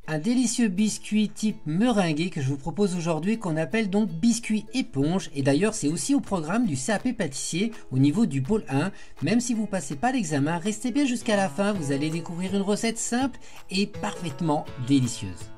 Un délicieux biscuit type meringué que je vous propose aujourd'hui, qu'on appelle donc biscuit éponge, et d'ailleurs c'est aussi au programme du CAP pâtissier au niveau du pôle 1. Même si vous passez pas l'examen, restez bien jusqu'à la fin, vous allez découvrir une recette simple et parfaitement délicieuse.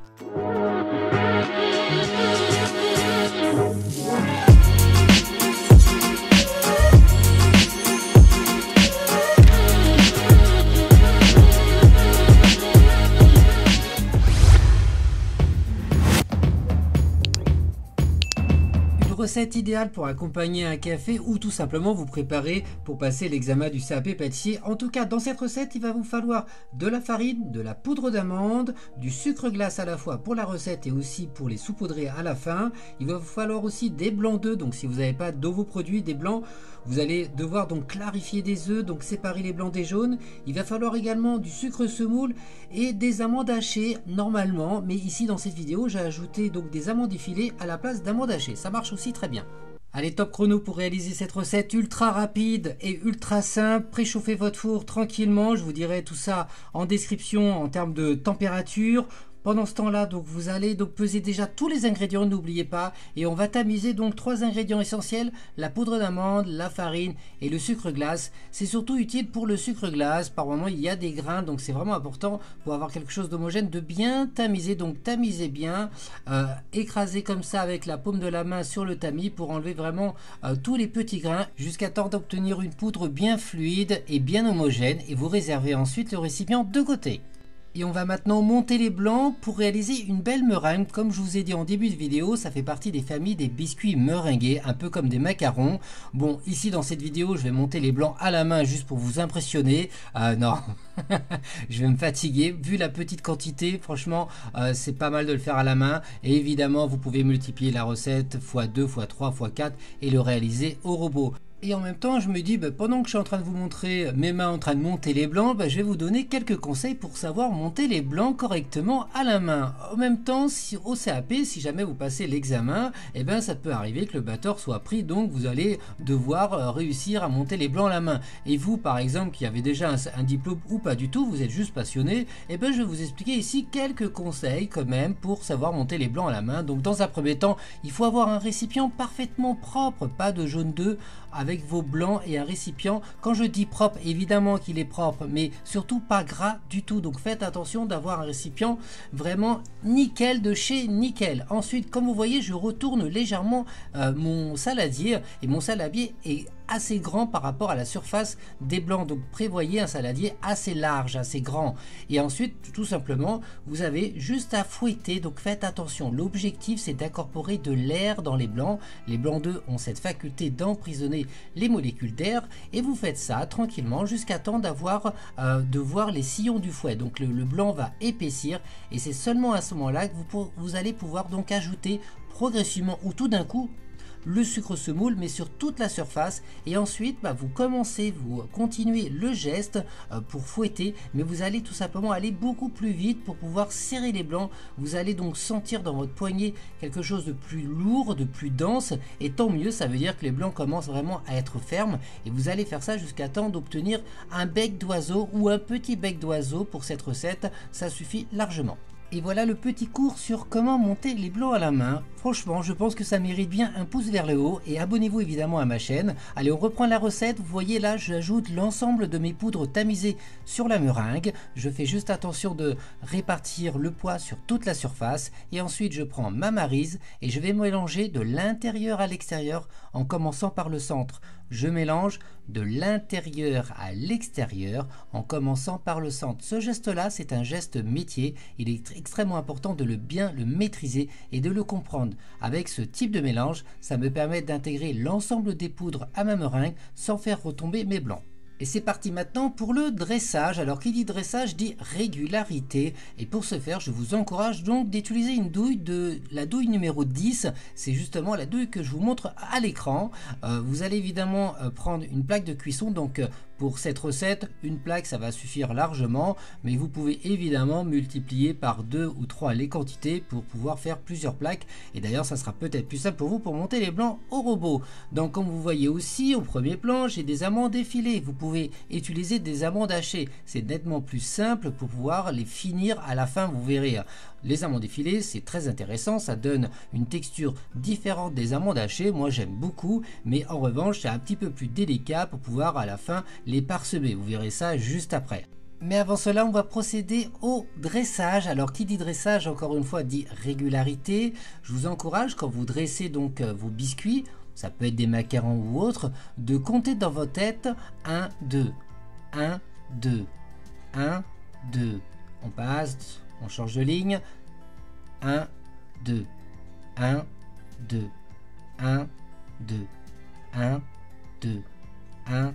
Recette idéale pour accompagner un café ou tout simplement vous préparer pour passer l'examen du CAP pâtissier. En tout cas, dans cette recette, il va vous falloir de la farine, de la poudre d'amande, du sucre glace à la fois pour la recette et aussi pour les saupoudrer à la fin. Il va vous falloir aussi des blancs d'œufs, donc si vous n'avez pas d'ovo produits, des blancs, vous allez devoir donc clarifier des œufs, donc séparer les blancs des jaunes. Il va falloir également du sucre semoule et des amandes hachées normalement, mais ici dans cette vidéo, j'ai ajouté donc des amandes effilées à la place d'amandes hachées. Ça marche aussi très bien. Allez, top chrono pour réaliser cette recette ultra rapide et ultra simple. Préchauffez votre four tranquillement, je vous dirai tout ça en description en termes de température. Pendant ce temps-là, donc vous allez donc peser déjà tous les ingrédients, n'oubliez pas, et on va tamiser donc 3 ingrédients essentiels, la poudre d'amande, la farine et le sucre glace. C'est surtout utile pour le sucre glace, par moment il y a des grains, donc c'est vraiment important pour avoir quelque chose d'homogène de bien tamiser. Donc tamisez bien, écrasez comme ça avec la paume de la main sur le tamis pour enlever vraiment tous les petits grains jusqu'à temps d'obtenir une poudre bien fluide et bien homogène, et vous réservez ensuite le récipient de côté. Et on va maintenant monter les blancs pour réaliser une belle meringue. Comme je vous ai dit en début de vidéo, ça fait partie des familles des biscuits meringués, un peu comme des macarons. Bon, ici dans cette vidéo, je vais monter les blancs à la main juste pour vous impressionner. Non, je vais me fatiguer. Vu la petite quantité, franchement, c'est pas mal de le faire à la main. Et évidemment, vous pouvez multiplier la recette x2, x3, x4 et le réaliser au robot. Et en même temps, je me dis, pendant que je suis en train de vous montrer mes mains en train de monter les blancs, je vais vous donner quelques conseils pour savoir monter les blancs correctement à la main. En même temps, au CAP, si jamais vous passez l'examen, ça peut arriver que le batteur soit pris, donc vous allez devoir réussir à monter les blancs à la main. Et vous, par exemple, qui avez déjà un diplôme ou pas du tout, vous êtes juste passionné, je vais vous expliquer ici quelques conseils quand même pour savoir monter les blancs à la main. Donc dans un premier temps, il faut avoir un récipient parfaitement propre, pas de jaune d'œuf, avec vos blancs et un récipient. Quand je dis propre, évidemment qu'il est propre, mais surtout pas gras du tout. Donc faites attention d'avoir un récipient vraiment nickel de chez Nickel. Ensuite, comme vous voyez, je retourne légèrement mon saladier, et mon saladier est assez grand par rapport à la surface des blancs, donc prévoyez un saladier assez large, assez grand. Et ensuite, tout simplement, vous avez juste à fouetter, donc faites attention. L'objectif, c'est d'incorporer de l'air dans les blancs. Les blancs d'œufs ont cette faculté d'emprisonner les molécules d'air, et vous faites ça tranquillement jusqu'à temps de voir les sillons du fouet. Donc le blanc va épaissir, et c'est seulement à ce moment-là que vous allez pouvoir donc ajouter progressivement ou tout d'un coup le sucre semoule, mais sur toute la surface. Et ensuite vous continuez le geste pour fouetter, mais vous allez tout simplement aller beaucoup plus vite pour pouvoir serrer les blancs. Vous allez donc sentir dans votre poignet quelque chose de plus lourd, de plus dense, et tant mieux, ça veut dire que les blancs commencent vraiment à être fermes, et vous allez faire ça jusqu'à temps d'obtenir un bec d'oiseau ou un petit bec d'oiseau. Pour cette recette, ça suffit largement. Et voilà le petit cours sur comment monter les blancs à la main. Franchement, je pense que ça mérite bien un pouce vers le haut, et abonnez-vous évidemment à ma chaîne. Allez, on reprend la recette. Vous voyez là, j'ajoute l'ensemble de mes poudres tamisées sur la meringue. Je fais juste attention de répartir le poids sur toute la surface, et ensuite je prends ma maryse et je vais mélanger de l'intérieur à l'extérieur en commençant par le centre. Je mélange de l'intérieur à l'extérieur en commençant par le centre. Ce geste-là, c'est un geste métier. Il est extrêmement important de bien le maîtriser et de le comprendre. Avec ce type de mélange, ça me permet d'intégrer l'ensemble des poudres à ma meringue sans faire retomber mes blancs. Et c'est parti maintenant pour le dressage. Alors qui dit dressage dit régularité, et pour ce faire je vous encourage donc d'utiliser une douille, la douille numéro 10. C'est justement la douille que je vous montre à l'écran. Vous allez évidemment prendre une plaque de cuisson, donc pour cette recette une plaque ça va suffire largement, mais vous pouvez évidemment multiplier par 2 ou 3 les quantités pour pouvoir faire plusieurs plaques, et d'ailleurs ça sera peut-être plus simple pour vous pour monter les blancs au robot. Donc comme vous voyez aussi au premier plan, j'ai des amandes effilées. Vous pouvez utiliser des amandes hachées, c'est nettement plus simple pour pouvoir les finir à la fin, vous verrez. Les amandes effilées, c'est très intéressant, ça donne une texture différente des amandes hachées, moi j'aime beaucoup, mais en revanche c'est un petit peu plus délicat pour pouvoir à la fin les parsemer, vous verrez ça juste après. Mais avant cela, on va procéder au dressage. Alors qui dit dressage, encore une fois, dit régularité. Je vous encourage, quand vous dressez donc vos biscuits, ça peut être des macarons ou autres, de compter dans votre tête 1, 2, 1, 2, 1, 2. On passe, on change de ligne. 1, 2, 1, 2, 1, 2, 1, 2, 1,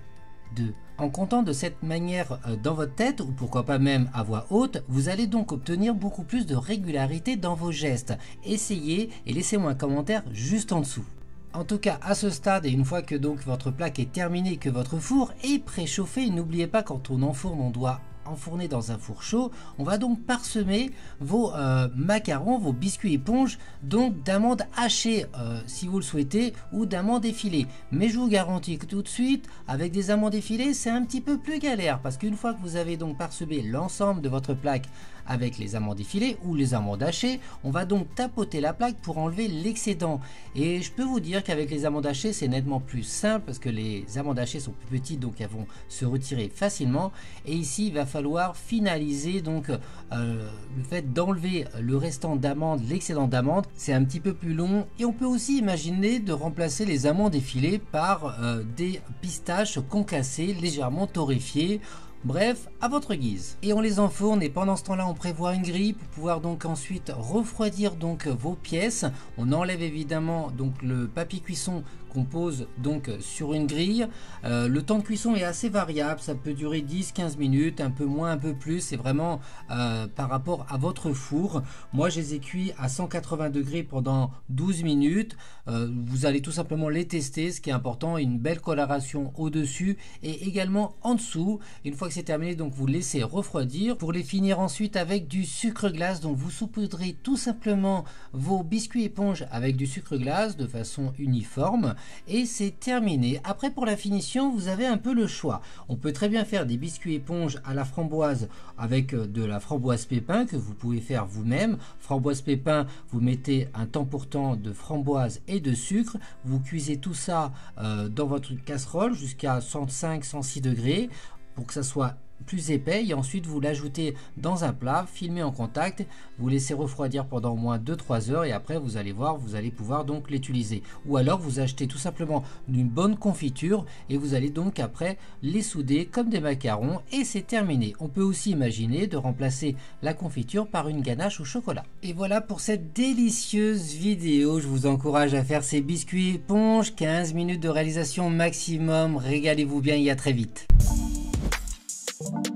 2. En comptant de cette manière dans votre tête, ou pourquoi pas même à voix haute, vous allez donc obtenir beaucoup plus de régularité dans vos gestes. Essayez et laissez-moi un commentaire juste en dessous. En tout cas, à ce stade, et une fois que donc votre plaque est terminée, que votre four est préchauffé, n'oubliez pas, quand on enfourne, on doit enfourner dans un four chaud. On va donc parsemer vos macarons, vos biscuits éponges, donc d'amandes hachées si vous le souhaitez, ou d'amandes effilées. Mais je vous garantis que tout de suite, avec des amandes effilées, c'est un petit peu plus galère, parce qu'une fois que vous avez donc parsemé l'ensemble de votre plaque avec les amandes effilées ou les amandes hachées, on va donc tapoter la plaque pour enlever l'excédent. Et je peux vous dire qu'avec les amandes hachées, c'est nettement plus simple, parce que les amandes hachées sont plus petites, donc elles vont se retirer facilement. Et ici, il va falloir finaliser donc le fait d'enlever le restant d'amandes, l'excédent d'amandes. C'est un petit peu plus long, et on peut aussi imaginer de remplacer les amandes effilées par des pistaches concassées, légèrement torréfiées. Bref, à votre guise. Et on les enfourne, et pendant ce temps-là, on prévoit une grille pour pouvoir donc ensuite refroidir donc vos pièces. On enlève évidemment donc le papier cuisson qu'on pose donc sur une grille. Le temps de cuisson est assez variable, ça peut durer 10-15 minutes, un peu moins, un peu plus, c'est vraiment par rapport à votre four. Moi je les ai cuits à 180 degrés pendant 12 minutes. Vous allez tout simplement les tester, ce qui est important, une belle coloration au-dessus et également en dessous. Une fois que c'est terminé, donc vous laissez refroidir pour les finir ensuite avec du sucre glace. Donc vous saupoudrez tout simplement vos biscuits éponges avec du sucre glace de façon uniforme. Et c'est terminé. Après, pour la finition, vous avez un peu le choix. On peut très bien faire des biscuits éponges à la framboise avec de la framboise pépin que vous pouvez faire vous-même. Framboise pépin, vous mettez un temps pour temps de framboise et de sucre. Vous cuisez tout ça dans votre casserole jusqu'à 105-106 degrés pour que ça soit plus épais, et ensuite vous l'ajoutez dans un plat, filmé en contact, vous laissez refroidir pendant au moins 2-3 heures, et après vous allez voir, vous allez pouvoir donc l'utiliser. Ou alors vous achetez tout simplement une bonne confiture et vous allez donc après les souder comme des macarons, et c'est terminé. On peut aussi imaginer de remplacer la confiture par une ganache au chocolat. Et voilà pour cette délicieuse vidéo. Je vous encourage à faire ces biscuits éponges, 15 minutes de réalisation maximum. Régalez-vous bien et à très vite. Thank you.